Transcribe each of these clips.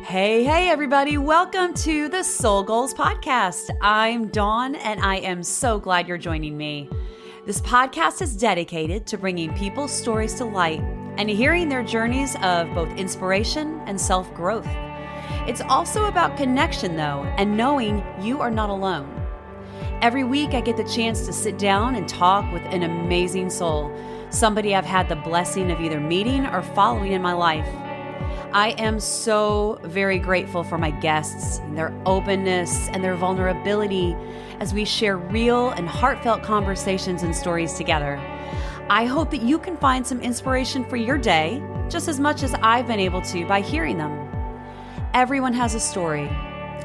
Hey, everybody. Welcome to the Soul Goals Podcast. I'm Dawn, and I am so glad you're joining me. This podcast is dedicated to bringing people's stories to light and hearing their journeys of both inspiration and self-growth. It's also about connection, though, and knowing you are not alone. Every week, I get the chance to sit down and talk with an amazing soul, somebody I've had the blessing of either meeting or following in my life. I am so very grateful for my guests and their openness and their vulnerability as we share real and heartfelt conversations and stories together. I hope that you can find some inspiration for your day just as much as I've been able to by hearing them. Everyone has a story,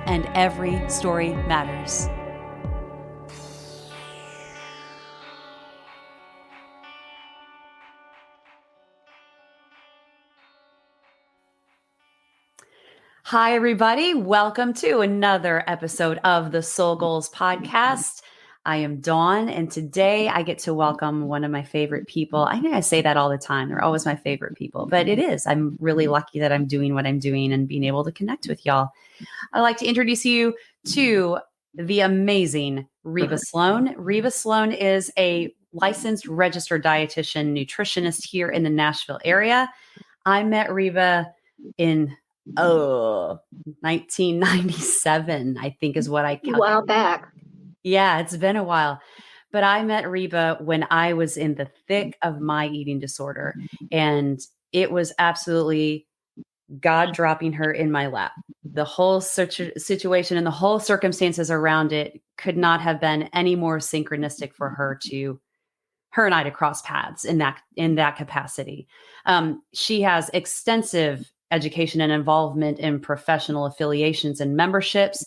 and every story matters. Hi, everybody. Welcome to another episode of the Soul Goals Podcast. I am Dawn, and today I get to welcome one of my favorite people. I think I say that all the time. They're always my favorite people, but it is. I'm really lucky that I'm doing what I'm doing and being able to connect with y'all. I'd like to introduce you to the amazing Reba Sloan. Reba Sloan is a licensed registered dietitian nutritionist here in the Nashville area. I met Reba in 1997, I think is what I calculated. A while back. Yeah, it's been a while. But I met Reba when I was in the thick of my eating disorder. And it was absolutely God dropping her in my lap. The whole situation and the whole circumstances around it could not have been any more synchronistic for her and I to cross paths in that capacity. She has extensive education and involvement in professional affiliations and memberships.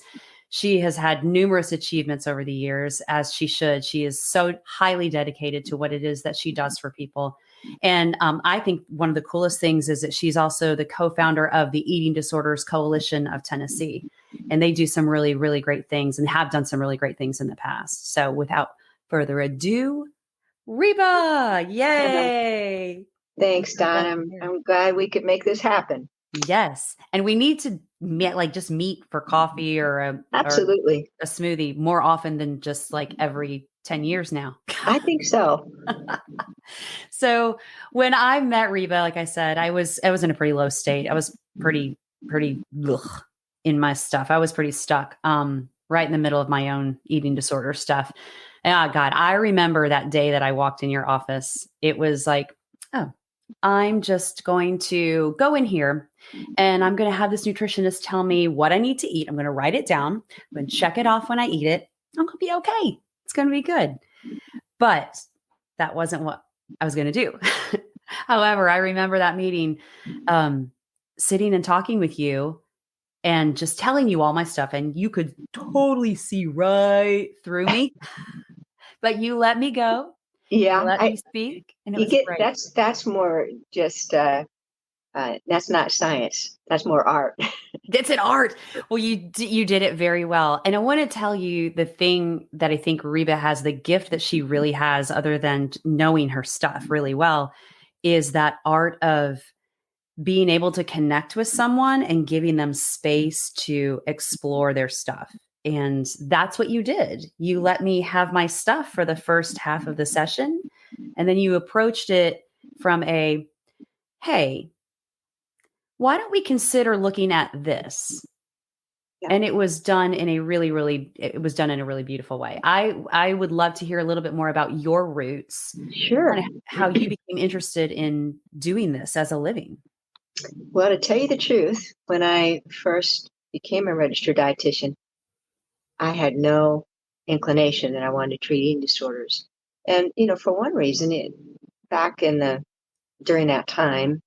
She has had numerous achievements over the years, as she should. She is so highly dedicated to what it is that she does for people. And I think one of the coolest things is that she's also the co-founder of the Eating Disorders Coalition of Tennessee. And they do some really, really great things and have done some really great things in the past. So without further ado, Reba, yay. Thanks, Don. I'm glad we could make this happen. Yes. And we need to just meet for coffee or absolutely a smoothie more often than just like every 10 years now. I think so. So when I met Reba, like I said, I was in a pretty low state. I was pretty in my stuff. I was pretty stuck, right in the middle of my own eating disorder stuff. Oh God, I remember that day that I walked in your office. It was like, oh, I'm just going to go in here and I'm going to have this nutritionist tell me what I need to eat. I'm going to write it down. I'm going to check it off when I eat it. I'm going to be okay. It's going to be good. But that wasn't what I was going to do. However, I remember that meeting, sitting and talking with you and just telling you all my stuff. And you could totally see right through me, but you let me go. Yeah, let me speak, and it was great. That's more just that's not science. That's more art. It's an art. Well, you did it very well, and I want to tell you the thing that I think Reba has, the gift that she really has, other than knowing her stuff really well, is that art of being able to connect with someone and giving them space to explore their stuff. And that's what you did. You let me have my stuff for the first half of the session. And then you approached it from hey, why don't we consider looking at this? Yeah. And it was done in a really, really beautiful way. I would love to hear a little bit more about your roots. Sure. And how you became interested in doing this as a living. Well, to tell you the truth, when I first became a registered dietitian, I had no inclination that I wanted to treat eating disorders. And, for one reason, during that time,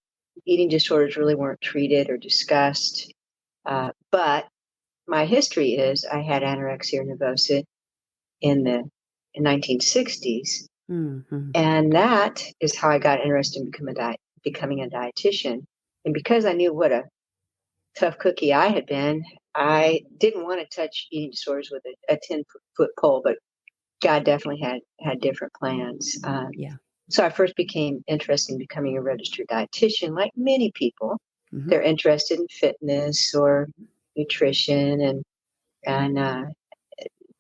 eating disorders really weren't treated or discussed. But my history is I had anorexia nervosa in the 1960s. Mm-hmm. And that is how I got interested in becoming a dietitian. And because I knew what a tough cookie I had been, I didn't want to touch eating disorders with a 10-foot pole, but God definitely had different plans. So I first became interested in becoming a registered dietitian, like many people. they're interested in fitness or nutrition, and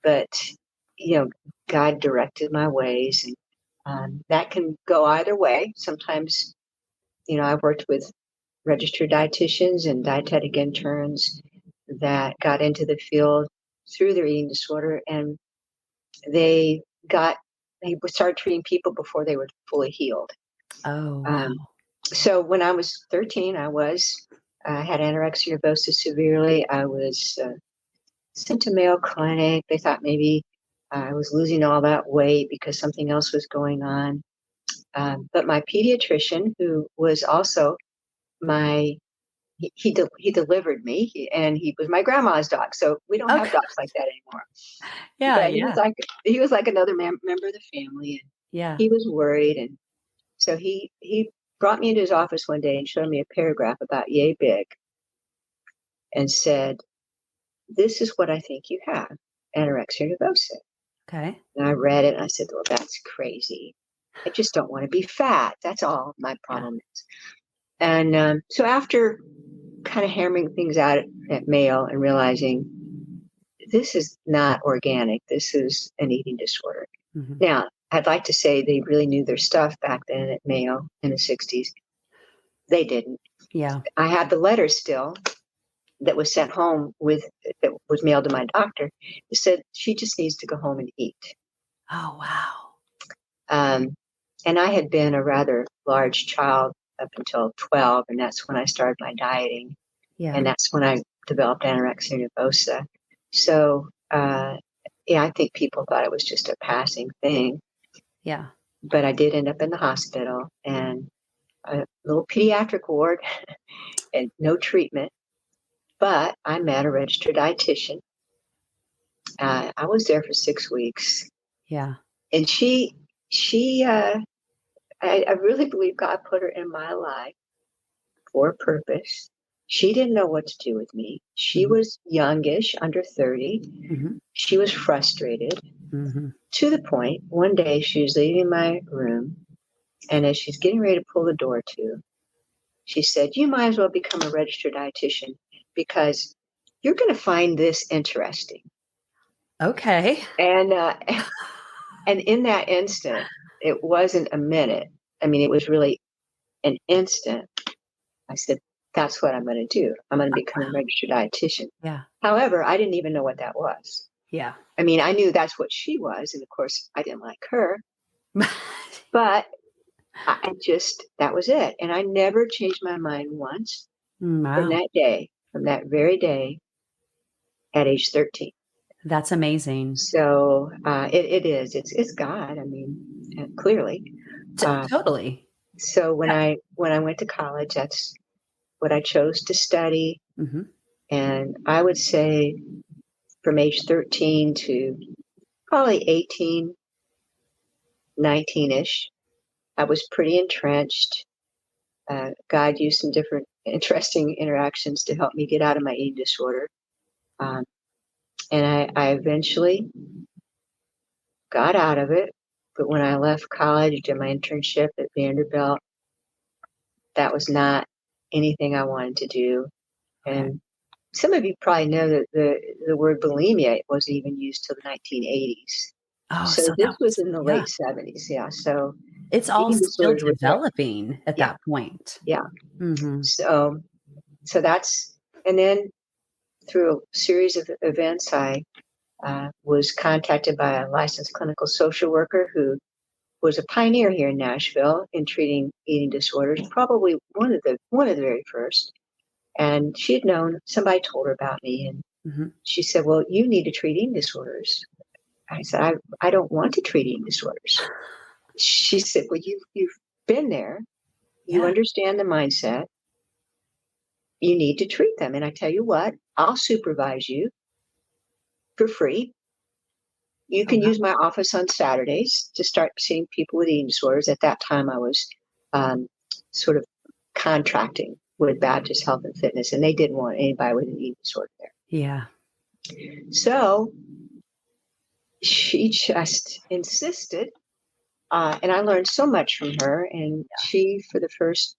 but God directed my ways, and that can go either way. Sometimes, I've worked with registered dietitians and dietetic interns that got into the field through their eating disorder, and they started treating people before they were fully healed. Oh, wow. So when I was 13, I had anorexia nervosa severely. I was sent to Mayo Clinic. They thought maybe I was losing all that weight because something else was going on. But my pediatrician, who was also he delivered me, and he was my grandma's dog. So we don't have Okay. dogs like that anymore. Yeah, But yeah, he was like another member of the family, and yeah. he was worried, and so he brought me into his office one day and showed me a paragraph about yay big, and said, "This is what I think you have, anorexia nervosa." Okay. And I read it and I said, "Well, that's crazy. I just don't want to be fat. That's all my Yeah. problem is." And so after kind of hammering things out at Mayo and realizing this is not organic, this is an eating disorder. Mhm. Now, I'd like to say they really knew their stuff back then at Mayo in the 60s. They didn't. Yeah. I have the letter still that was sent home that was mailed to my doctor. It said she just needs to go home and eat. Oh, wow. Um, and I had been a rather large child up until 12, and that's when I started my dieting, Yeah. and that's when I developed anorexia nervosa. So, yeah, I think people thought it was just a passing thing, Yeah. but I did end up in the hospital and a little pediatric ward and no treatment. But I met a registered dietitian. I was there for 6 weeks, Yeah. and I really believe God put her in my life for a purpose. She didn't know what to do with me. She Mhm. was youngish, under 30. Mhm. She was frustrated Mhm. to the point one day she was leaving my room, and as she's getting ready to pull the door to, she said, "You might as well become a registered dietitian because you're going to find this interesting." Okay. And and in that instant, it wasn't a minute. I mean, it was really an instant. I said, "That's what I'm going to do. I'm going to become a registered dietitian." Yeah. However, I didn't even know what that was. Yeah. I mean, I knew that's what she was, and of course, I didn't like her, but that was it. And I never changed my mind once Wow. from that very day at age 13. That's amazing. So it's God. I mean, clearly. Uh, Totally. so Yeah. when I went to college, that's what I chose to study. Mhm. And I would say from age 13 to probably 18, 19-ish, I was pretty entrenched. God used some different interesting interactions to help me get out of my eating disorder. Um, and I eventually got out of it. But when I left college, did my internship at Vanderbilt, that was not anything I wanted to do. Okay. And some of you probably know that the word bulimia wasn't even used till the 1980s. Oh, So so that this was was in the yeah. late 70s. Yeah. So It's all eating still disorders were developing at yeah, that point. yeah. Mhm. So that's, and then through a series of events, I was contacted by a licensed clinical social worker who was a pioneer here in Nashville in treating eating disorders, probably one of the very first. And she had known somebody told her about me, and Mhm. she said, "Well, you need to treat eating disorders." I said, "I don't want to treat eating disorders." She said, "Well, you've been there, you Yeah. understand the mindset, you need to treat them, and I tell you what, I'll supervise you for free. You Oh, can wow. use my office on Saturdays to start seeing people with eating disorders." At that time, I was um, sort of contracting with Baptist Health and Fitness, and they didn't want anybody with an eating disorder there. Yeah. So she just insisted, and I learned so much from her. And she, for the first,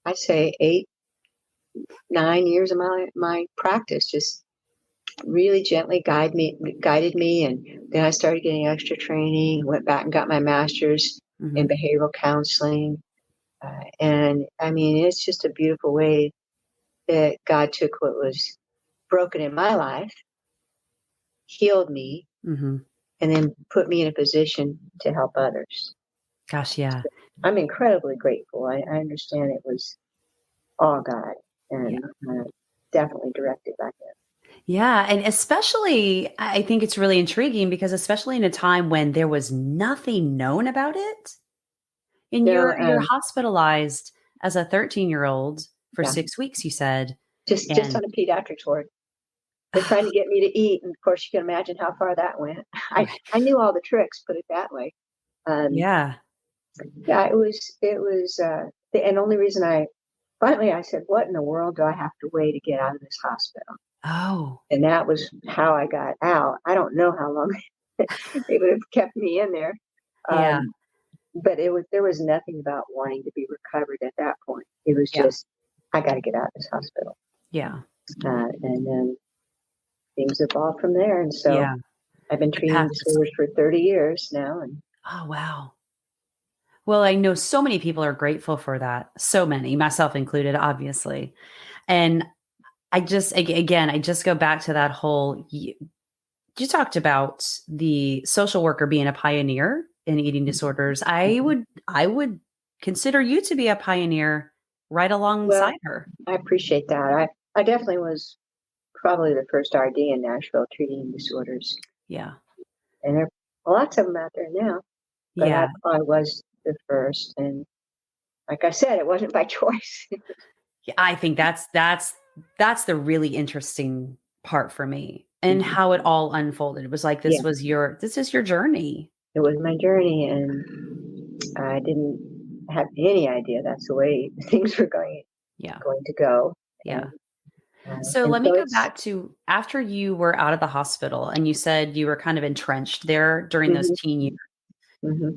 I'd say, 9 years of my practice, just really gently guided me. And then I started getting extra training, went back and got my master's in Hmm. behavioral counseling. And I mean, it's just a beautiful way that God took what was broken in my life, healed me, Hmm. and then put me in a position to help others. Gosh, yeah. I'm incredibly grateful. I understand it was all God Yeah. and definitely directed by Him. Yeah. And especially, I think it's really intriguing because, especially in a time when there was nothing known about it, and No, you're hospitalized as a 13-year-old for yeah, 6 weeks, you said. just And on a pediatrics ward. They're trying to get me to eat, and of course, you can imagine how far that went. I knew all the tricks, put it that way. Um, yeah. yeah, it was the and only reason I said, "What in the world do I have to weigh to get out of this hospital?" Oh, And that was how I got out. I don't know how long they would have kept me in there. yeah. Um, but there was nothing about wanting to be recovered at that point. It was Yeah. just, I got to get out of this hospital. Yeah. And then things evolved from there. And so Yeah. I've been The treating path is disorders for 30 years now. And Oh, wow. Well, I know so many people are grateful for that. So many, myself included, obviously. And again, I just go back to that whole you talked about the social worker being a pioneer in eating disorders. I would consider you to be a pioneer right well, alongside her. I appreciate that. I definitely was probably the first RD in Nashville treating disorders. Yeah. And there are lots of them out there now, but I Yeah. probably was the first. And like I said, it wasn't by choice. Yeah, I think that's the really interesting part for me and how it all unfolded. It was like Yeah, this is your journey. it was my journey, and I didn't have any idea that's the way things were Yeah. going to go. And Yeah. So and let me so go it's back to after you were out of the hospital and you said you were kind of entrenched there during those hmm teen years. hmm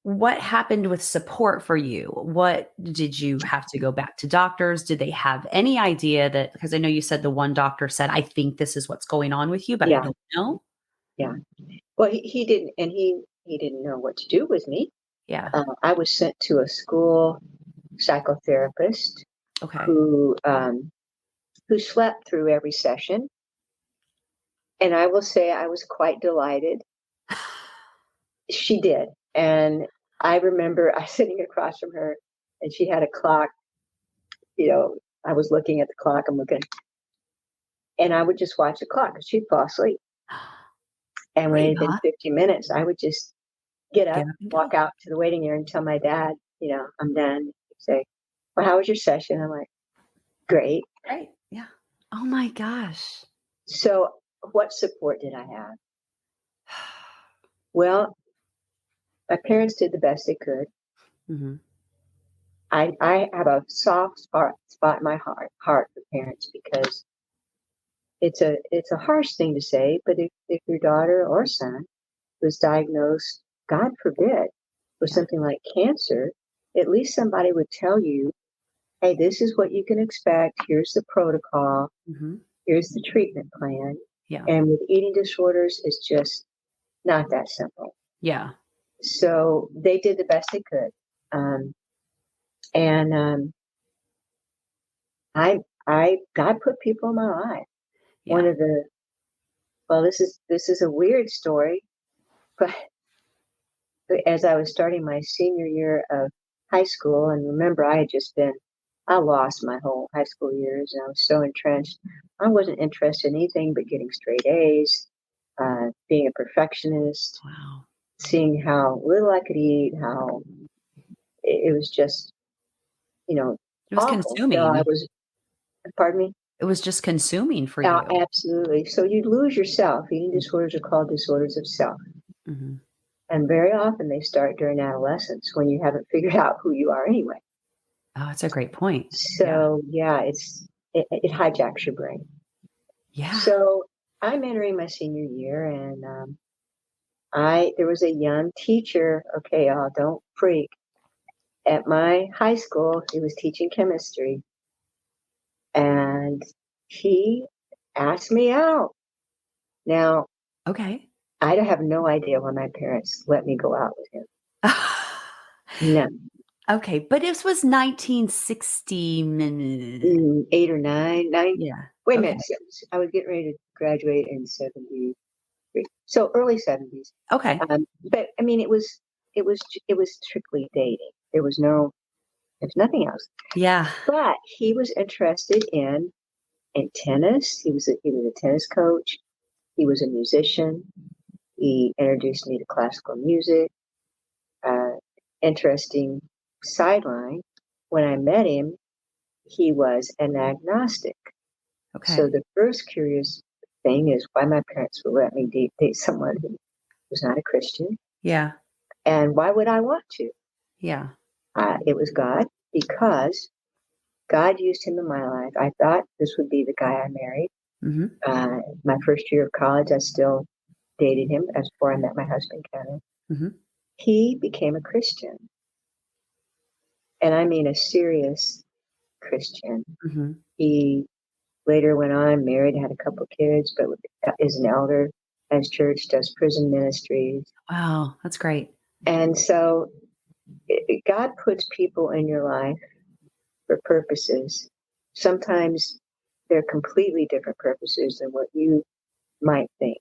What happened with support for you? What did you have to go back to doctors? Did they have any idea that, because I know you said the one doctor said, I think this is what's going on with you, but I yeah, don't know. yeah. Well, he didn't, and he didn't know what to do with me. Yeah. I was sent to a school psychotherapist Okay. who slept through every session, and I will say I was quite delighted. She did, and I remember I sitting across from her, and she had a clock. You know, I was looking at the clock. I'm looking, and I would just watch the clock because she'd fall asleep. And when it had been Reba, 50 minutes, I would just get up, get up and walk go. out to the waiting area and tell my dad, I'm done. He'd say, "Well, how was your session?" I'm like, "Great." Right. Yeah. Oh my gosh. So, what support did I have? Well, my parents did the best they could. Hmm. I have a soft spot in my heart for parents because it's a harsh thing to say, but if your daughter or son was diagnosed, God forbid, with Yeah. something like cancer, at least somebody would tell you, "Hey, this is what you can expect. Here's the protocol. Hmm. Here's the treatment plan." Yeah. And with eating disorders, it's just not that simple. Yeah. So they did the best they could. Um, and God put people in my life. One Yeah. of the well, this is a weird story, but as I was starting my senior year of high school, and remember, I lost my whole high school years, and I was so entrenched. I wasn't interested in anything but getting straight A's, being a perfectionist, Wow. seeing how little I could eat, how it was just, you know, It was awful. So I consuming. was, pardon me? It was just consuming for you. Absolutely. So you lose yourself. Eating disorders are called disorders of self. Hmm. And very often they start during adolescence when you haven't figured out who you are anyway. Oh, that's a great point. Yeah. So yeah, it hijacks your brain. Yeah. So I'm entering my senior year, and I there was a young teacher. Okay, y'all, don't freak. at my high school, he was teaching chemistry, and he asked me out. Now, Okay. I have no idea why my parents let me go out with him. No, Okay, but this was 1960. 8 or 9, 9. Yeah. Wait a Okay. minute. I was getting ready to graduate in 73, so early 70s. Okay. But I mean, it was strictly dating. There's nothing else. Yeah. But he was interested in tennis. He was a tennis coach. He was a musician. He introduced me to classical music. Interesting sideline. When I met him, he was an agnostic. So Okay. the first curious thing is why my parents would let me date someone who was not a Christian, Yeah. and why would I want to? Yeah. It was God, because God used him in my life. I thought this would be the guy I married. Hmm. My first year of college, I still dated him as before I met my husband, Kevin. Hmm. He became a Christian, and I mean a serious Christian. Hmm. He later went on, married, had a couple kids, but is an elder at his church, does prison ministries. Wow, that's great. And so God puts people in your life for purposes. Sometimes they're completely different purposes than what you might think.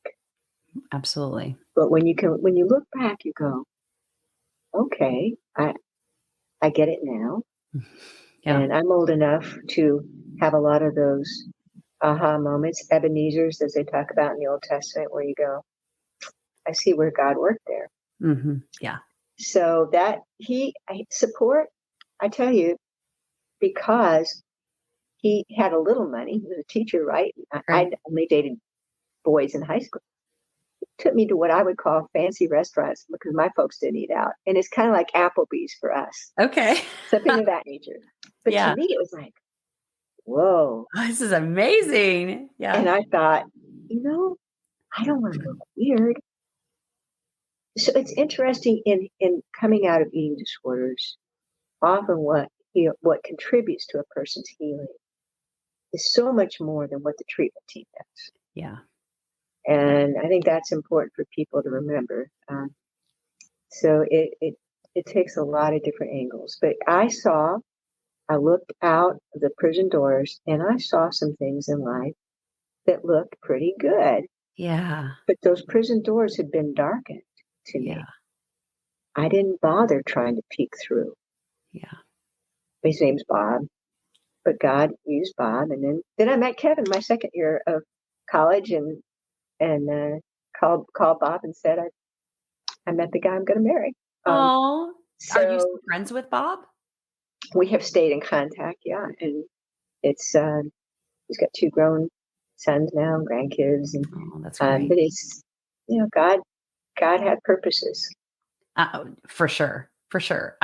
Absolutely. But when you look back, you go, okay, I get it now. Yeah. And I'm old enough to have a lot of those aha moments, Ebenezer's, as they talk about in the Old Testament, where you go, I see where God worked there. Hmm. Yeah. So that support, I tell you, because he had a little money. He was a teacher, right? Right. I'd only dated boys in high school. It took me to what I would call fancy restaurants because my folks didn't eat out. And it's kind of like Applebee's for us, Okay. something of that nature. But to Yeah. me, it was like, whoa. Oh, this is amazing. And Yeah. I thought, you know, I don't want to look weird. So it's interesting in coming out of eating disorders, often what contributes to a person's healing is so much more than what the treatment team does. Yeah. Yeah. And I think that's important for people to remember. So it takes a lot of different angles. But I looked out of the prison doors and I saw some things in life that looked pretty good. Yeah. But those prison doors had been darkened to me. Yeah. I didn't bother trying to peek through. Yeah. His name's Bob, but God used Bob. And then I met Kevin my second year of college, and called Bob and said I met the guy I'm going to marry. Um, Oh, are you so still friends with Bob? we have stayed in contact, yeah, and it's he's got 2 grown sons now, grandkids, and Oh, that's great. but it's God had purposes. For sure. For sure.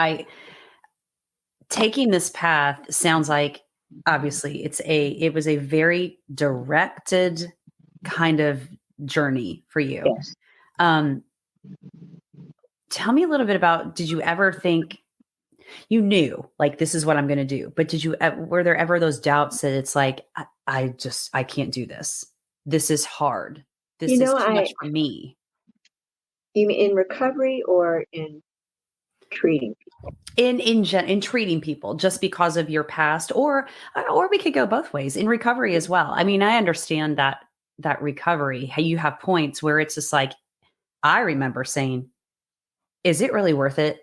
Taking this path sounds like obviously it was a very directed kind of journey for you. Yes, Um, Tell me a little bit about, did you ever think you knew like this is what I'm going to do, but were there ever those doubts that it's like I can't do this. This is hard. you This is know, too much for me. you mean in recovery or in treating? In treating people just because of your past, or we could go both ways in recovery as well. I mean, I understand that recovery, how you have points where it's just like I remember saying, is it really worth it?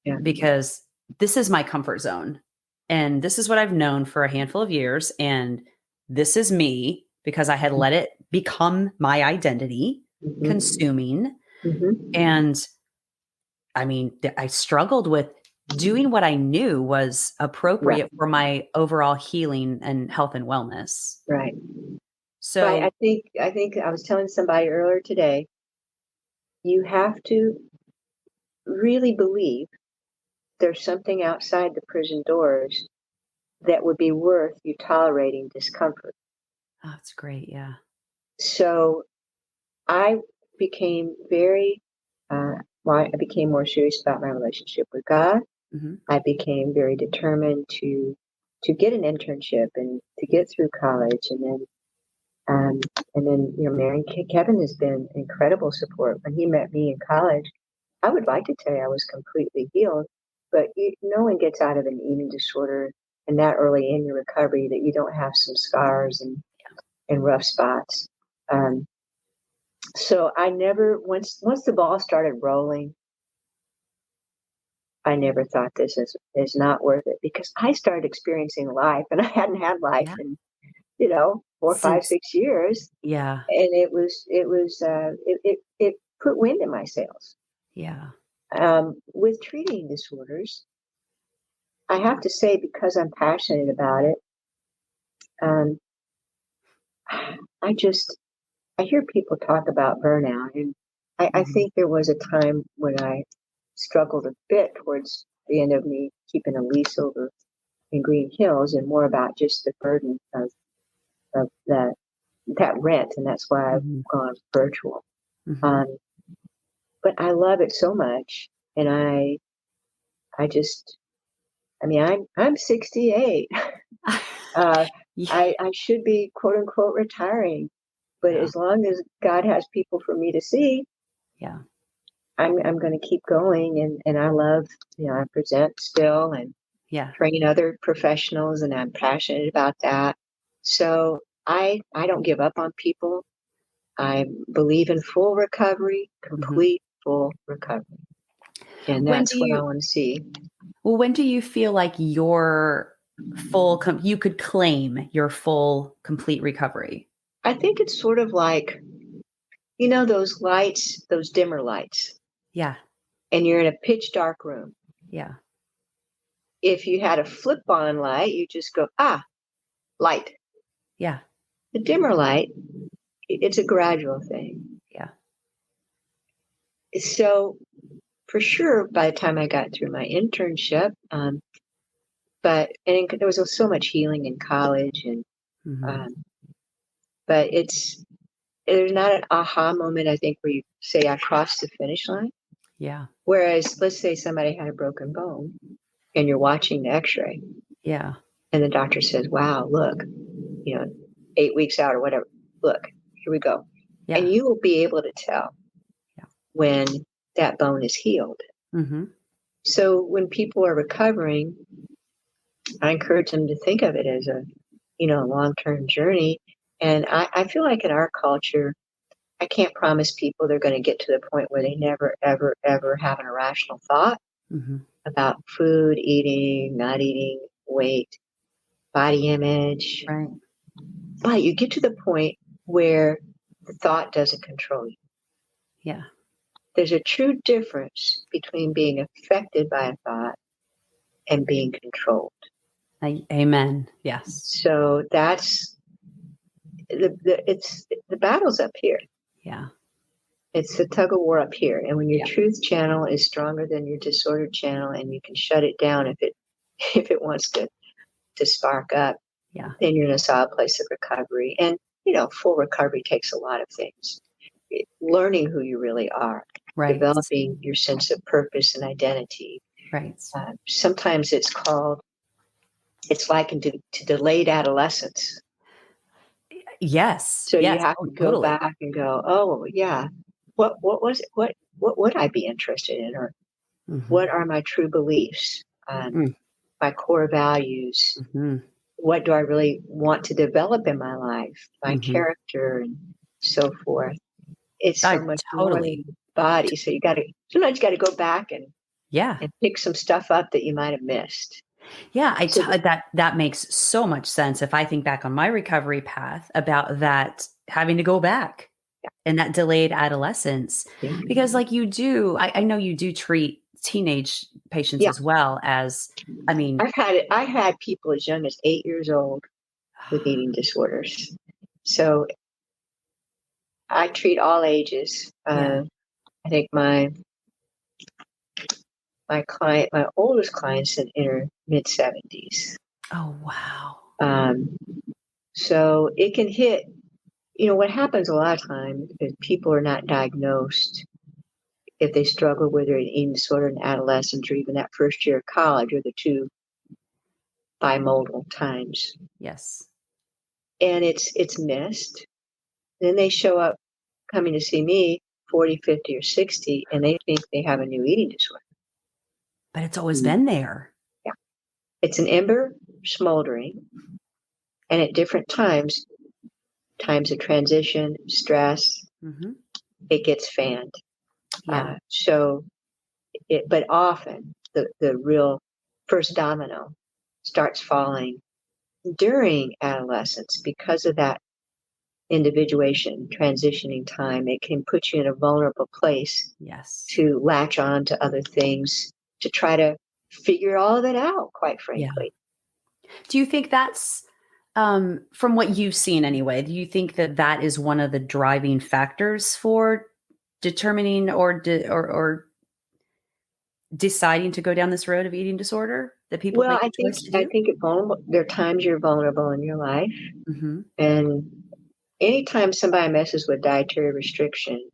Yeah, Because this is my comfort zone and this is what I've known for a handful of years, and this is me because I had let it become my identity, mm-hmm. consuming. Mm-hmm. And I mean, I struggled with doing what I knew was Right, appropriate for my overall healing and health and wellness. right. But So, I think I was telling somebody earlier today, you have to really believe there's something outside the prison doors that would be worth you tolerating discomfort. oh, that's great. Yeah. So I became very, uh, well, I became more serious about my relationship with God, I became very determined to get an internship and to get through college, um, and then marrying Kevin has been incredible support. When he met me in college, I would like to tell you I was completely healed, but no one gets out of an eating disorder and that early in your recovery that you don't have some scars and rough spots. Um, so I never once the ball started rolling, I never thought this is not worth it because I started experiencing life and I hadn't had life Yeah. in 4, 5, Since 6 years, yeah. and it put wind in my sails. Yeah. With treating disorders, I have to say because I'm passionate about it, um, I just I hear people talk about burnout, and I Mhm. think there was a time when I struggled a bit towards the end of me keeping a lease over in Green Hills, and more about just the burden of that rent, and that's why I've Mhm. gone virtual. Mhm. Um, but I love it so much, and I just I mean I'm 68. uh, Yeah. I should be quote unquote retiring, but Yeah. as long as God has people for me to see, Yeah. I'm going to keep going, and I love I present still and Yeah. train other professionals, and I'm passionate about that. So I don't give up on people. I believe in full recovery, Mhm. complete full recovery. And When do that's what I you want to see. when do you feel like your you could claim your full complete recovery? I think it's sort of like, those lights, those dimmer lights, Yeah. and you're in a pitch dark room. Yeah. If you had a flip on light, you just go, light. Yeah. The dimmer light, it's a gradual thing. Yeah. So for sure, by the time I got through my internship, there was so much healing in college, and Mhm. um, but there's not an aha moment, I think, where you say I crossed the finish line. Yeah. Whereas, let's say somebody had a broken bone, and you're watching the X-ray, Yeah. and the doctor says, "Wow, look, you know, 8 weeks out or whatever. Look, here we go," and Yeah. you will be able to tell Yeah. when that bone is healed. Mhm. So when people are recovering, I encourage them to think of it as a long-term journey. And I feel like in our culture, I can't promise people they're going to get to the point where they never, ever, ever have an irrational thought Mhm. about food, eating, not eating, weight, body image. Right. But you get to the point where the thought doesn't control you. Yeah. There's a true difference between being affected by a thought and being controlled. Amen. Yes. So that's the battle's up here. Yeah. It's the tug of war up here. And when your Yeah. truth channel is stronger than your disordered channel, and you can shut it down if it if it wants to spark up, Yeah. then you're in a solid place of recovery. And full recovery takes a lot of things. Learning who you really are, Right. developing your sense of purpose and identity. Right. Sometimes it's likened to delayed adolescence. Yes. So you Yes. have Oh, to go totally. back and go, oh yeah, what was it? What would I be interested in, or Mhm. what are my true beliefs, Mm. my core values? Mhm. What do I really want to develop in my life, my Mhm. character, and so forth? It's I so much more totally. than the body. So sometimes you got to go back Yeah. and pick some stuff up that you might have missed. Yeah, So that makes so much sense if I think back on my recovery path about that having to go back and that delayed adolescence. Because like you do, I know you do treat teenage patients yeah, as well as, I mean, I had people as young as 8 years old with eating disorders. So I treat all ages. yeah. I think my oldest client's in her mid 70s. Oh, wow. Um, so it can hit. What happens a lot of times is people are not diagnosed if they struggle with an eating disorder in adolescence or even that first year of college are the two bimodal times. Yes. And it's missed. Then they show up coming to see me 40, 50, or 60, and they think they have a new eating disorder. But it's always been there. Yeah. It's an ember smoldering, and at different times of transition, stress, it gets fanned. Yeah. But often the real first domino starts falling during adolescence because of that individuation, transitioning time. It can put you in a vulnerable place Yes. to latch on to other things, to try to figure all of it out, quite Yeah. frankly. Do you think that's, from what you've seen anyway, do you think that that is one of the driving factors for determining or deciding to go down this road of eating disorder that people Well, make the choice to I do? think there are times you're vulnerable in your life, Mm-hmm. and anytime somebody messes with dietary restriction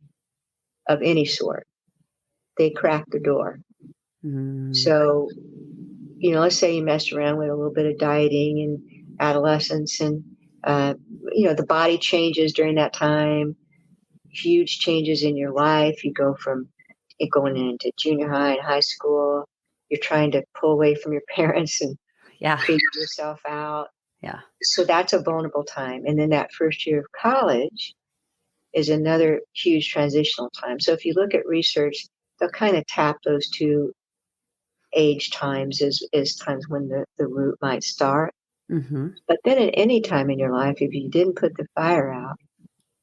of any sort, they crack the door. Mm. So, let's say you messed around with a little bit of dieting in adolescence, and the body changes during that time, huge changes in your life. You go from going into junior high and high school, you're trying to pull away from your parents and Yeah. figure yourself out. Yeah. So that's a vulnerable time. And then that first year of college is another huge transitional time. So if you look at research, they'll kind of tap those two age times as times when the root might start. Mm-hmm. But then at any time in your life, if you didn't put the fire out,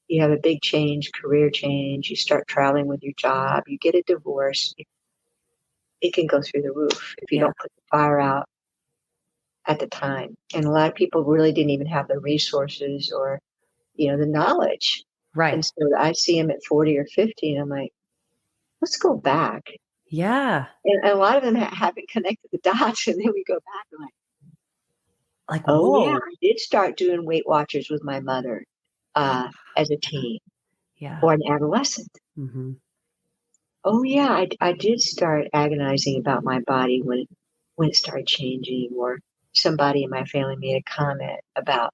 you have a big change, career change, you start traveling with your job, you get a divorce, it can go through the roof if you Yeah. don't put the fire out at the time. And a lot of people really didn't even have the resources or, the knowledge. And Right. so I see them at 40 or 50, and I'm like, let's go back. Yeah. And a lot of them haven't connected the dots. And then we go back and Like, oh, yeah, whoa. I did start doing Weight Watchers with my mother as a teen Yeah. or an adolescent. Mm-hmm. Oh, yeah, I did start agonizing about my body when it started changing, or somebody in my family made a comment about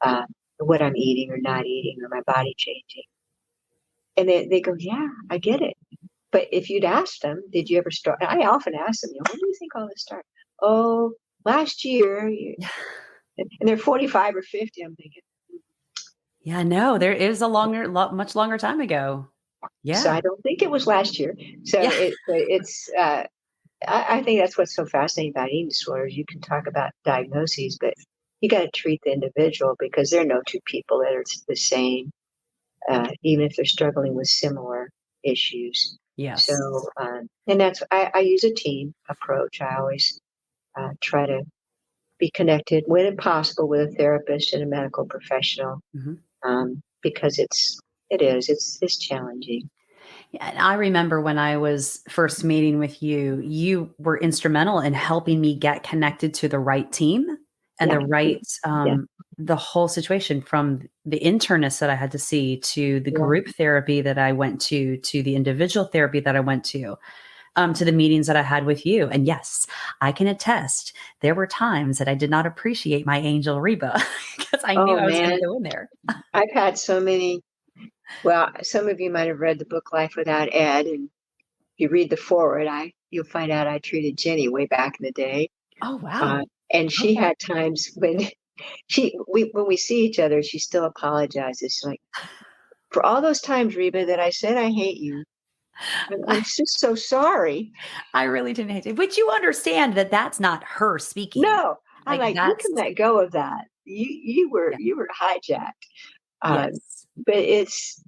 uh, what I'm eating or not eating, or my body changing. And they go, yeah, I get it. But if you'd asked them, did you ever start? I often ask them, when do you think all this started? Oh, last year. And they're 45 or 50. I'm thinking, Yeah, no, there is a much longer time ago. so Yeah. I don't think it was last year. So Yeah. it's, I think that's what's so fascinating about eating disorders. You can talk about diagnoses, but you got to treat the individual, because there are no two people that are the same, even if they're struggling with similar issues. Yes. So, and I use a team approach. I always try to be connected when possible with a therapist and a medical professional, Mm-hmm. because it's challenging. Yeah, and I remember when I was first meeting with you, you were instrumental in helping me get connected to the right team and Yeah, the right, yeah, the whole situation, from the internist that I had to see, to the yeah. group therapy that I went to the individual therapy that I went to the meetings that I had with you. And yes, I can attest, there were times that I did not appreciate my angel Reba because I knew Oh I was going man, to go in there. I've had so many. Well, some of you might have read the book Life Without Ed, and if you read the foreword, you'll find out I treated Jenny way back in the day, Oh, uh, wow. and she Okay. had times when when we see each other, she still apologizes. She's like, for all those times, Reba, that I said I hate you, I'm just so sorry. I really didn't hate it. But you understand that that's not her speaking. No, I'm Like, like, you that's can let go of that. yeah. You were hijacked. Yes. But it's,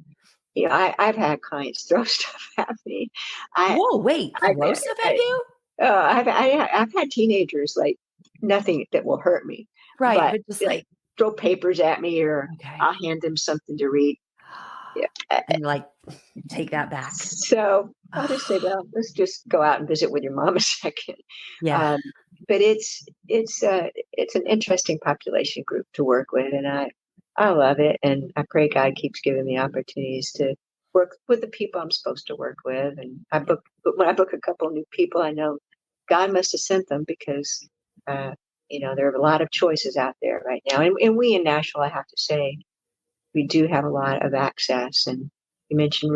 I've had clients throw stuff at me. I Whoa, wait, I, throw stuff at I you? I've had teenagers, like, nothing that will hurt me, Right, but but just like like, throw papers at me, or okay. I'll hand them something to read. Yeah. And like, take that back. So I'll just say, well, let's just go out and visit with your mom a second. Yeah. Um, but it's an interesting population group to work with, and I love it, and I pray God keeps giving me opportunities to work with the people I'm supposed to work with. And but when I book a couple of new people, I know God must have sent them because, uh, there are a lot of choices out there right now. And we in Nashville, I have to say, we do have a lot of access. And you mentioned,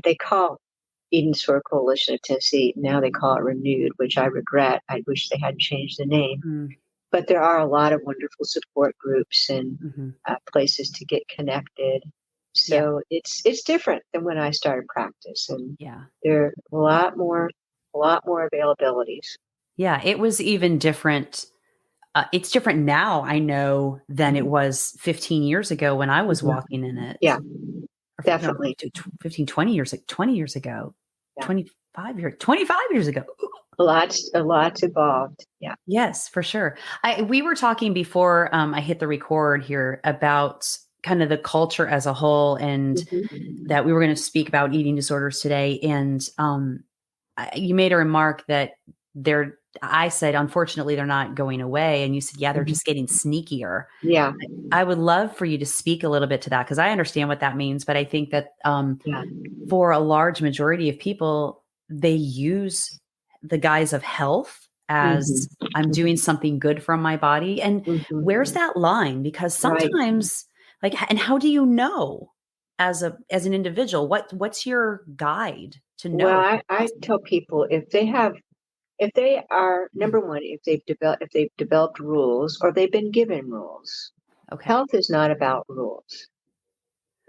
they call Eden Soar Coalition of Tennessee, now they call it Renewed, which I regret. I wish they hadn't changed the name. Mm, But there are a lot of wonderful support groups and hmm. places to get connected. Yeah. So it's different than when I started practice, and Yeah. there are a lot more availabilities. Yeah. It was even different. It's different now, I know, than it was 15 years ago when I was Mhm. walking in it. Yeah, Or no, definitely. 15, 20 years, like 20 years ago, Yeah, 25 years ago. a lot's evolved. Yeah. Yes, for sure. We were talking before I hit the record here about kind of the culture as a whole, and Mhm. that we were going to speak about eating disorders today. And you made a remark that I said, unfortunately, they're not going away. And you said, yeah, they're Mhm. just getting sneakier. Yeah, I would love for you to speak a little bit to that because I understand what that means. But I think that yeah. for a large majority of people, they use the guise of health as Mhm. I'm doing something good from my body. And where's Mhm. that line? Because Right. sometimes, like, and how do you know as an individual what's your guide to Well, know? I tell people if they are number one, if they've developed rules or they've been given rules. Okay. Health is not about rules.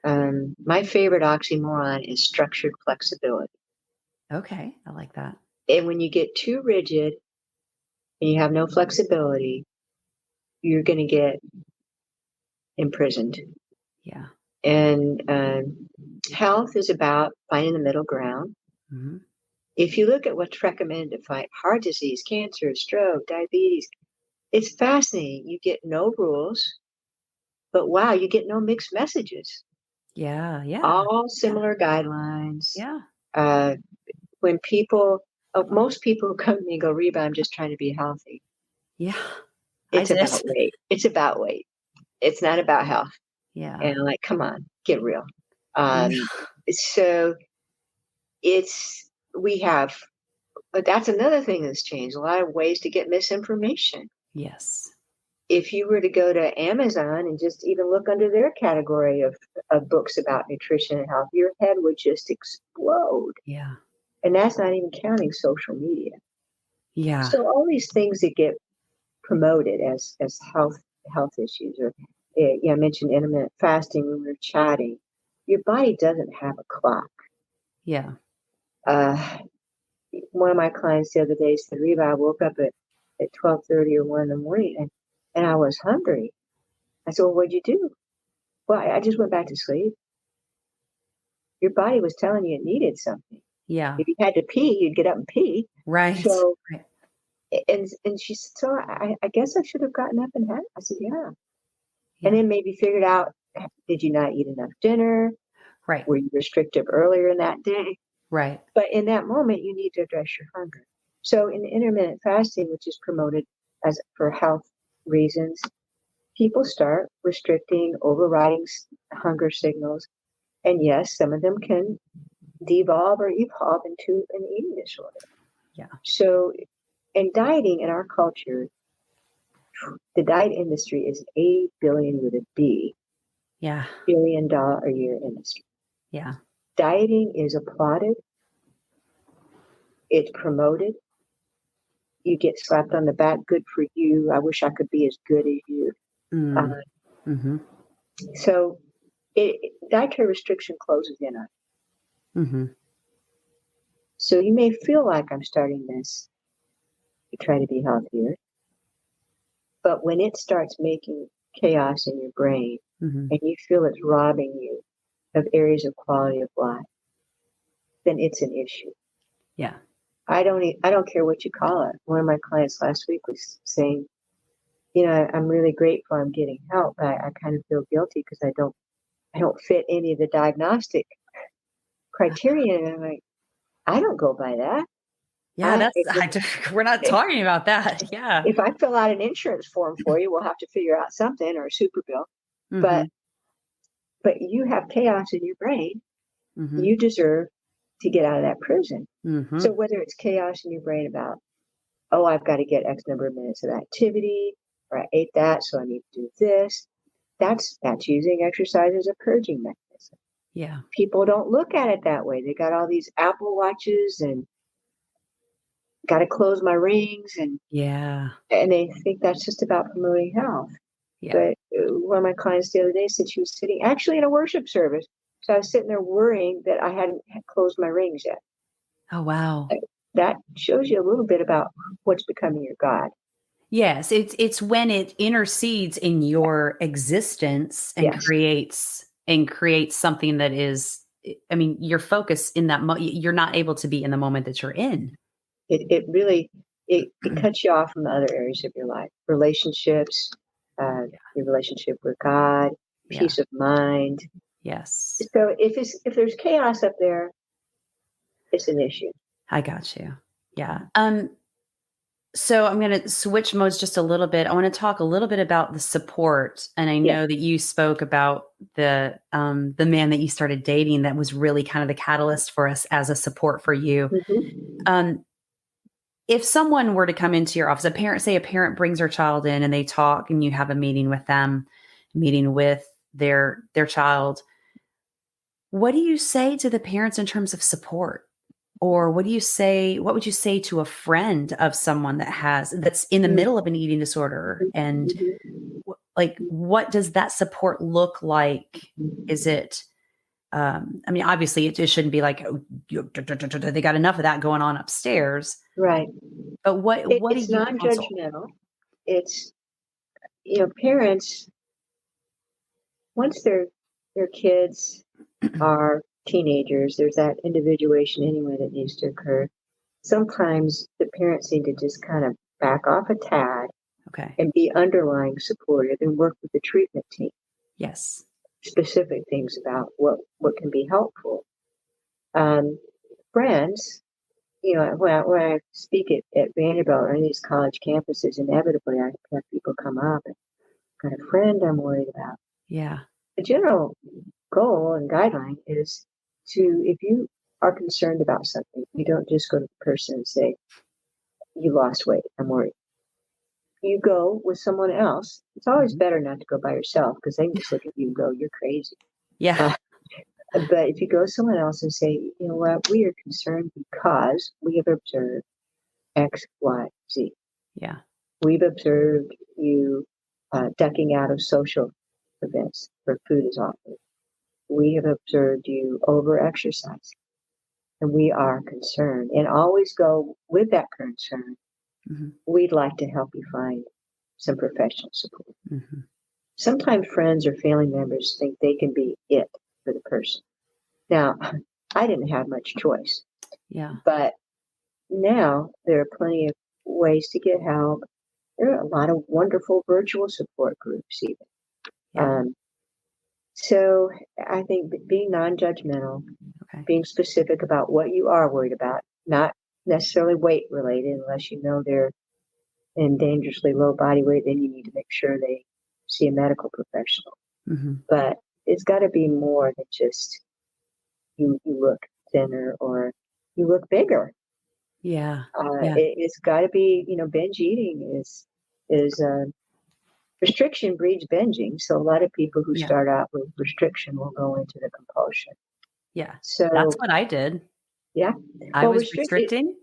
My favorite oxymoron is structured flexibility. Okay. I like that. And when you get too rigid and you have no flexibility, you're going to get imprisoned. Yeah. And health is about finding the middle ground. Hmm. If you look at what's recommended to fight heart disease, cancer, stroke, diabetes, it's fascinating. You get no rules, but wow, you get no mixed messages. Yeah. Yeah. All Yeah. similar guidelines. Yeah. Uh, most people who come to me and go, Reba, I'm just trying to be healthy. Yeah. I It's did. about weight. It's about weight. It's not about health. Yeah. And I'm like, come on, get real. Yeah. So we have, but that's another thing that's changed. A lot of ways to get misinformation. Yes. If you were to go to Amazon and just even look under their category of books about nutrition and health, your head would just explode. Yeah. And that's not even counting social media. Yeah. So all these things that get promoted as health issues, or I mentioned intermittent fasting when we were chatting. Your body doesn't have a clock. Yeah. Uh, One of my clients the other day said, Reba, I woke up at 12:30 or 1 in the morning and I was hungry. I said, well, what'd you do? Well, I just went back to sleep. Your body was telling you it needed something. Yeah. If you had to pee, you'd get up and pee. Right. So, Right. and she said, so I guess I should have gotten up and had it. I said, yeah. And Yeah. then maybe figured out, did you not eat enough dinner? Right. Were you restrictive earlier in that day? Right. But in that moment, you need to address your hunger. So in intermittent fasting, which is promoted as for health reasons, people start restricting, overriding hunger signals. And yes, some of them can devolve or evolve into an eating disorder. Yeah. So, in dieting in our culture, the diet industry is 80 billion with a B, Yeah. $1 billion a year industry. Yeah. Dieting is applauded, it's promoted. You get slapped on the back, good for you. I wish I could be as good as you. Uh, Mm. Mm-hmm. so dietary restriction closes in on. Mm-hmm. So you may feel like I'm starting this to try to be healthier, but when it starts making chaos in your brain Mm-hmm. and you feel it's robbing you of areas of quality of life, then it's an issue. Yeah. I don't care what you call it. One of my clients last week was saying, I'm really grateful I'm getting help. I kind of feel guilty because I don't fit any of the diagnostic criteria. And I'm like, I don't go by that. Yeah. I That's we're not if, talking about that. Yeah. if I fill out an insurance form for you, we'll have to figure out something or a super bill. Mm-hmm. But you have chaos in your brain Mm-hmm. You deserve to get out of that prison. Mm-hmm. So whether it's chaos in your brain about, oh, I've got to get X number of minutes of activity, or I ate that, so I need to do this. That's using exercise as a purging mechanism. Yeah. People don't look at it that way. They got all these Apple watches and got to close my rings, and Yeah. they think that's just about promoting health. Yeah. But one of my clients the other day said she was sitting actually in a worship service. So I was sitting there worrying that I hadn't closed my rings yet. Oh, wow. That shows you a little bit about what's becoming your God. Yes, it's when it intercedes in your existence and Yes. creates something that is, I mean, your focus in that you're not able to be in the moment that you're in. It really it cuts you off from the other areas of your life, relationships, your relationship with God, Yeah. peace of mind. Yes. So if there's chaos up there, it's an issue. I got you. Yeah. So I'm going to switch modes just a little bit. I want to talk a little bit about the support, and I Yeah. know that you spoke about the man that you started dating that was really kind of the catalyst for us as a support for you. Mm-hmm. If someone were to come into your office, a parent brings their child in and they talk, and you have a meeting with them, meeting with their child, what do you say to the parents in terms of support? Or what would you say to a friend of someone that's in the middle of an eating disorder? And what does that support look like? Is it, I mean, obviously it shouldn't be like, oh, they got enough of that going on upstairs. Right. But what do It's you counsel? non-judgmental. It's, parents, once their kids are teenagers, there's that individuation anyway that needs to occur. Sometimes the parents need to just kind of back off a tad Okay. and be underlying supportive and work with the treatment team. Yes. Specific things about what can be helpful. Friends, when I speak at Vanderbilt or any of these college campuses, inevitably I have people come up and got a friend I'm worried about. Yeah. The general goal and guideline is if you are concerned about something, you don't just go to the person and say, you lost weight, I'm worried. You go with someone else. It's always better not to go by yourself because they can just look at you and go, you're crazy. Yeah. But if you go to someone else and say, you know what, we are concerned because we have observed X, Y, Z. Yeah. We've observed you ducking out of social events where food is offered. We have observed you over exercise, and we are concerned. And always go with that concern. Mm-hmm. We'd like to help you find some professional support. Mm-hmm. Sometimes friends or family members think they can be it for the person. Now, I didn't have much choice. Yeah. But now there are plenty of ways to get help. There are a lot of wonderful virtual support groups even. Yeah. So I think being non-judgmental, Okay. being specific about what you are worried about, not necessarily weight related, unless you know they're in dangerously low body weight, then you need to make sure they see a medical professional. Mm-hmm. But it's got to be more than just you look thinner or you look bigger. Yeah. Yeah. It's got to be, binge eating is restriction breeds binging. So a lot of people who Yeah. start out with restriction will go into the compulsion. Yeah. So That's what I did. yeah, I well, was restricting,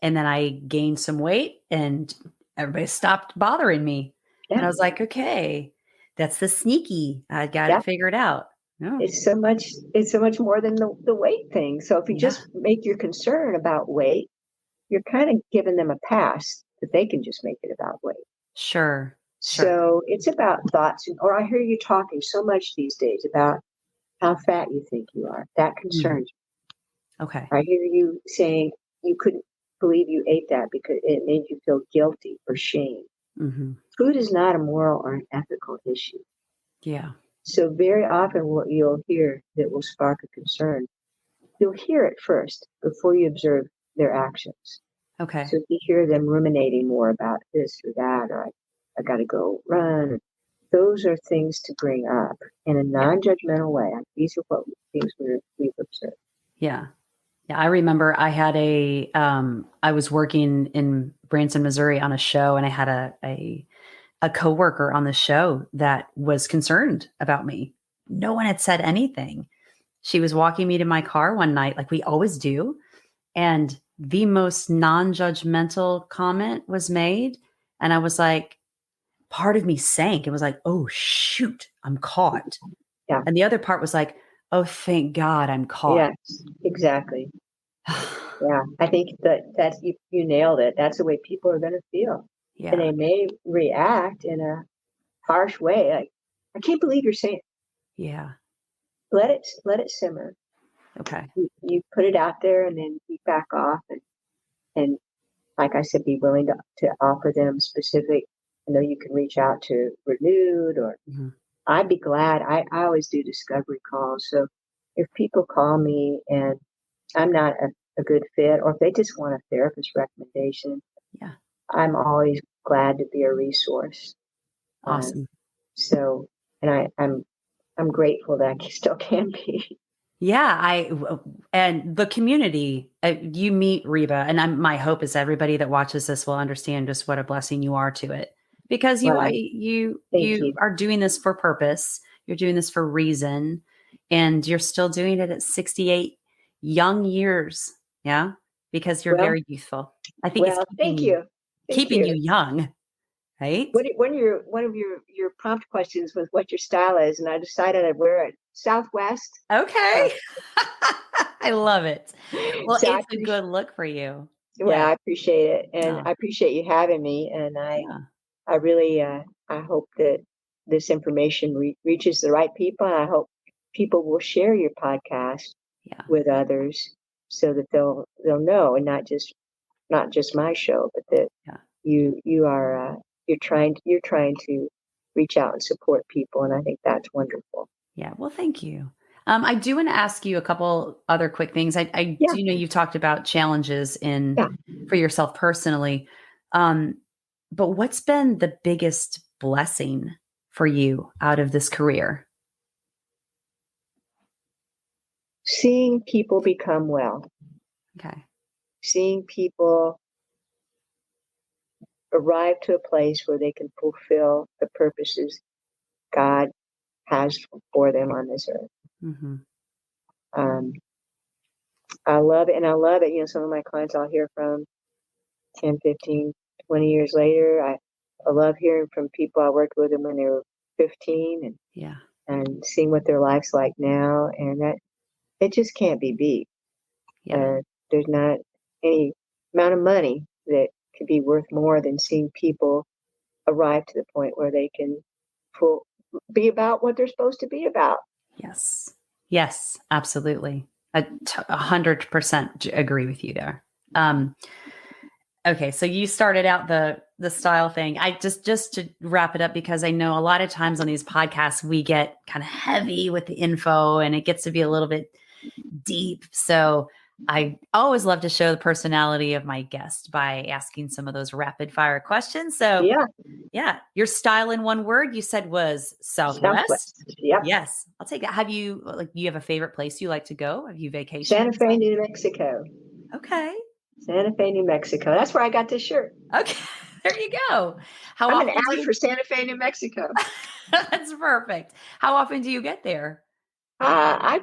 and then I gained some weight and everybody stopped bothering me. And I yeah, was like, okay, that's the sneaky. I got yeah. it figured out. No. It's so much more than the weight thing. So if you Yeah. just make your concern about weight, you're kind of giving them a pass that they can just make it about weight. Sure. Sure. So it's about thoughts, or I hear you talking so much these days about how fat you think you are. That concerns me. Okay. I hear you saying you couldn't believe you ate that because it made you feel guilty or shame. Mm-hmm. Food is not a moral or an ethical issue. Yeah. So very often what you'll hear that will spark a concern, you'll hear it first before you observe their actions. Okay. So if you hear them ruminating more about this or that, or I got to go run, those are things to bring up in a non-judgmental way. These are things we've observed. Yeah. Yeah. I remember I was working in Branson, Missouri on a show, and I had a coworker on the show that was concerned about me. No one had said anything. She was walking me to my car one night, like we always do. And the most non judgmental comment was made. And I was like, part of me sank. It was like, oh, shoot, I'm caught. Yeah. And the other part was like, oh, thank God I'm caught. Yes, exactly. Yeah. I think that's you nailed it. That's the way people are going to feel. And Yeah. they may react in a harsh way. Like, I can't believe you're saying, Yeah. let it simmer. Okay. You put it out there and then you back off and like I said, be willing to offer them specific. I know you can reach out to Renewed or Mhm. I'd be glad. I always do discovery calls. So if people call me and I'm not a good fit, or if they just want a therapist recommendation, Yeah. I'm always glad to be a resource. Uh, Awesome. so, and I'm grateful that I still can be. Yeah, and the community, you meet Reba, and my hope is everybody that watches this will understand just what a blessing you are to it, because Well, thank you you. are doing this for purpose. You're doing this for reason, and you're still doing it at 68 young years. Yeah, because you're Well, very youthful. I think it's thank you, thank keeping you. you young, right? One of your prompt questions was what your style is, and I decided I'd wear it Southwest. Uh, Okay, I love it. Well, so I it's a appreciate. good look for you. Well, Yeah. I appreciate it, and Oh, I appreciate you having me. And yeah. I really, I hope that this information reaches the right people, and I hope people will share your podcast Yeah. with others so that they'll know, and not just my show, but that Yeah. you are you're trying to reach out and support people, and I think that's wonderful. Yeah. Well, thank you. I do want to ask you a couple other quick things. I Yeah, do know you've talked about challenges in yeah. for yourself personally. Um, but what's been the biggest blessing for you out of this career? Seeing people become well, Okay. seeing people arrive to a place where they can fulfill the purposes God has for them on this earth. Hmm. Um, I love it. And I love it. You know, some of my clients I'll hear from 10, 15, 20 years later. I love hearing from people I worked with them when they were 15 Yeah. and seeing what their life's like now. And that it just can't be beat. Yeah. There's not any amount of money that could be worth more than seeing people arrive to the point where they can full, be about what they're supposed to be about. Yes. Yes. Absolutely. 100% agree with you there. Um, Okay, so you started out the style thing. I just to wrap it up because I know a lot of times on these podcasts we get kind of heavy with the info and it gets to be a little bit deep. So I always love to show the personality of my guest by asking some of those rapid fire questions. So Yeah, yeah, your style in one word you said was Southwest. Southwest. Yep. Yes, I'll take that. Have you like you have a favorite place you like to go? Have you vacationed? Santa Fe, New Mexico. Okay. Santa Fe, New Mexico. That's where I got this shirt. Okay. There you go. How I'm an often do ad you for Santa Fe, New Mexico. That's perfect. How often do you get there? I,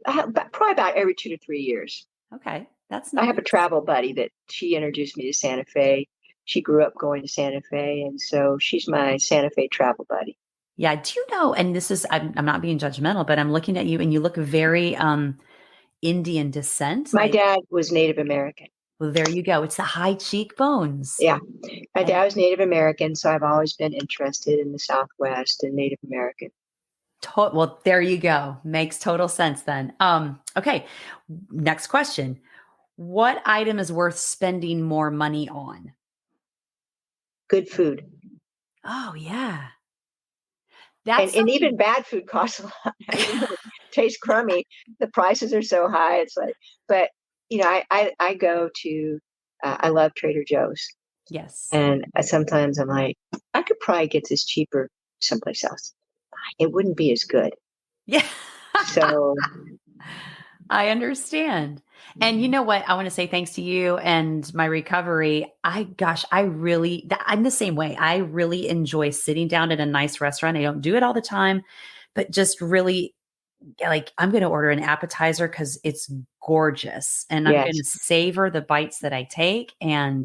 I have probably about every 2 to 3 years. Okay, that's I have a nice. travel buddy that she introduced me to Santa Fe. She grew up going to Santa Fe, and so she's my Santa Fe travel buddy. Yeah, do you know, and this is I'm not being judgmental, but I'm looking at you and you look very Indian descent. My Like, dad was Native American. well, there you go. It's the high cheekbones. Yeah, my And dad was Native American, so I've always been interested in the Southwest and Native American. well, there you go. Makes total sense then. Okay. Next question. What item is worth spending more money on? Good food. Oh, yeah. And That's even something. bad food costs a lot. Even if it tastes crummy, the prices are so high. It's like, but I go to, I love Trader Joe's, Yes. and sometimes I'm like, I could probably get this cheaper someplace else. It wouldn't be as good. Yeah. So I understand. And you know what? I want to say thanks to you and my recovery. I'm the same way. I really enjoy sitting down at a nice restaurant. I don't do it all the time, but just really like I'm going to order an appetizer because it's gorgeous and I'm going Yes. to savor the bites that I take. And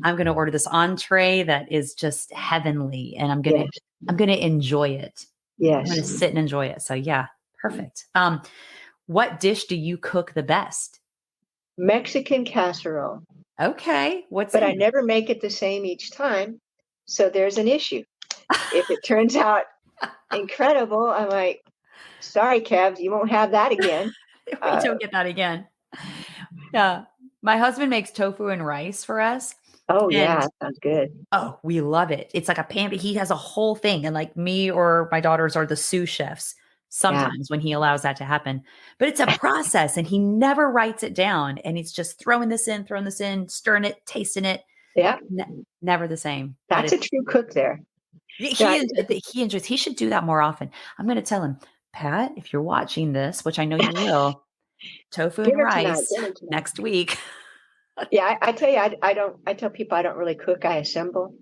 I'm going to order this entree that is just heavenly and Yes. I'm going to enjoy it. I'm going to Yes. sit and enjoy it. So yeah, perfect. What dish do you cook the best? Mexican casserole. Okay. What's But I in never make it the same each time. So there's an issue. If it turns out incredible, I'm like, sorry, Kev, you won't have that again. it? We don't get that again. Yeah. My husband makes tofu and rice for us. Oh, And yeah, that sounds good. oh, we love it. It's like a pan. He has a whole thing. And like me or my daughters are the sous chefs Yeah. sometimes when he allows that to happen. But it's a process and he never writes it down. And it's just throwing this in, stirring it, tasting it. Yeah. Never the same. But That's a true cook there. Yeah, he enjoys, he should do that more often. I'm going to tell him, Pat, if you're watching this, which I know you will, tofu and dinner tonight. rice Dinner tonight. next week. Yeah, I tell you, I don't. I tell people I don't really cook. I assemble.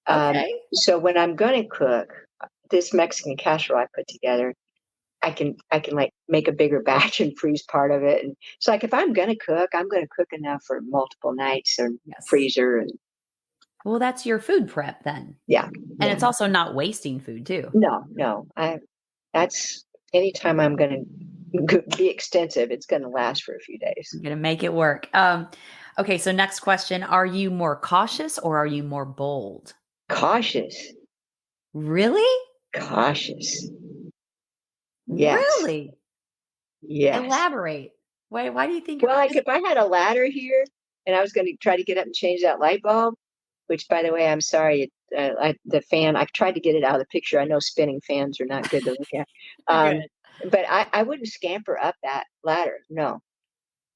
Okay. So when I'm going to cook this Mexican casserole I put together, I can like make a bigger batch and freeze part of it. And it's like if I'm going to cook, I'm going to cook enough for multiple nights or Yes. freezer. And Well, that's your food prep then. yeah, And it's also not wasting food too. no. That's anytime I'm going to be extensive, it's going to last for a few days. I'm going to make it work. Okay. So next question. Are you more cautious or are you more bold? Cautious, Really? cautious. Yes, Really? yes. Elaborate. Why do you think Well, you're like if I had a ladder here and I was going to try to get up and change that light bulb, which by the way, I'm sorry, the fan, I've tried to get it out of the picture. I know spinning fans are not good to look at. good? But I wouldn't scamper up that ladder. No,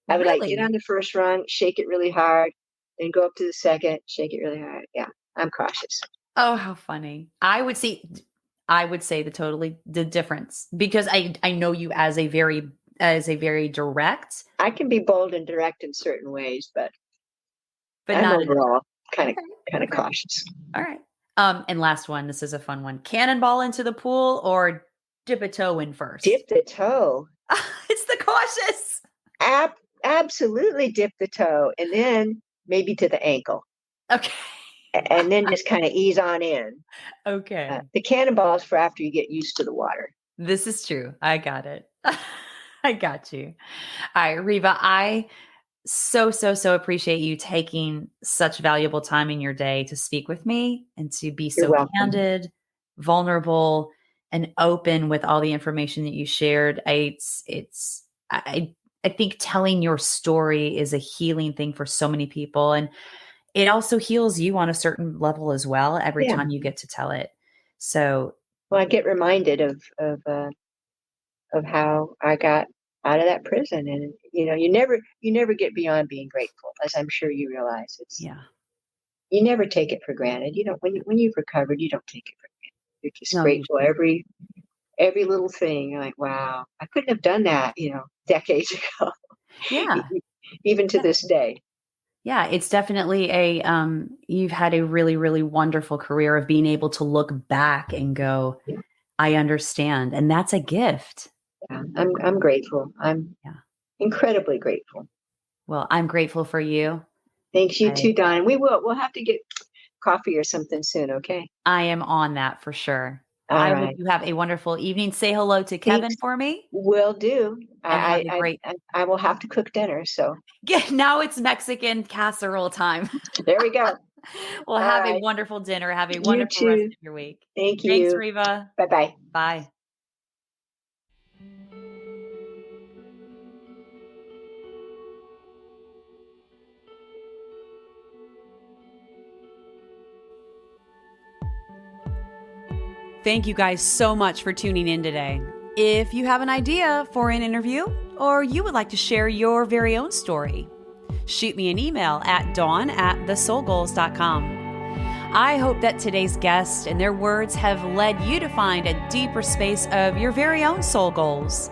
I would like get Really? on the first rung, shake it really hard, then go up to the second, shake it really hard. Yeah, I'm cautious. Oh, how funny. I would say the difference because I know you as a very direct, I can be bold and direct in certain ways, but but I'm not in overall kind of okay. kind of Okay. cautious. All right. And last one, this is a fun one. Cannonball into the pool or dip a toe in first? Dip the toe. It's the cautious. Absolutely dip the toe, and then maybe to the ankle, Okay. and then just kind of ease on in. Okay. The cannonballs for after you get used to the water. This is true. I got it. I got you. All right, Reba, I so appreciate you taking such valuable time in your day to speak with me and to be You're so welcome. candid, vulnerable, and open with all the information that you shared. I think telling your story is a healing thing for so many people. And it also heals you on a certain level as well every Yeah. time you get to tell it. So Well, I get reminded of how I got out of that prison, and you never get beyond being grateful, as I'm sure you realize. yeah. You never take it for granted. You don't when you've recovered, you don't take it for granted. You're just No, you grateful every little thing. You're like, wow, I couldn't have done that, decades ago, yeah. even to this day. Yeah, it's definitely you've had a really, really wonderful career of being able to look back and go, Yeah, I understand. And that's a gift. yeah. I'm grateful. I'm Yeah. incredibly grateful. Well, I'm grateful for you. Thanks, you I, too, Don. We'll have to get coffee or something soon, okay? I am on that for sure. All I hope right. you have a wonderful evening. Say hello to Thanks. Kevin for me Will do. and have I a I great, I, I will have to cook dinner, so now it's Mexican casserole time. there we go. Well, All have a right. wonderful dinner. Have a You wonderful rest too. of your week. Thank Thanks, you. Reba. Bye-bye. Bye. Thank you guys so much for tuning in today. If you have an idea for an interview or you would like to share your very own story, shoot me an email at dawn@thesoulgoals.com. I hope that today's guest and their words have led you to find a deeper space of your very own soul goals.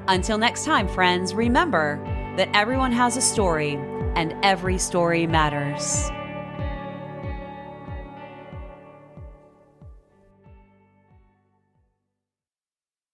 Until next time, friends, remember that everyone has a story and every story matters.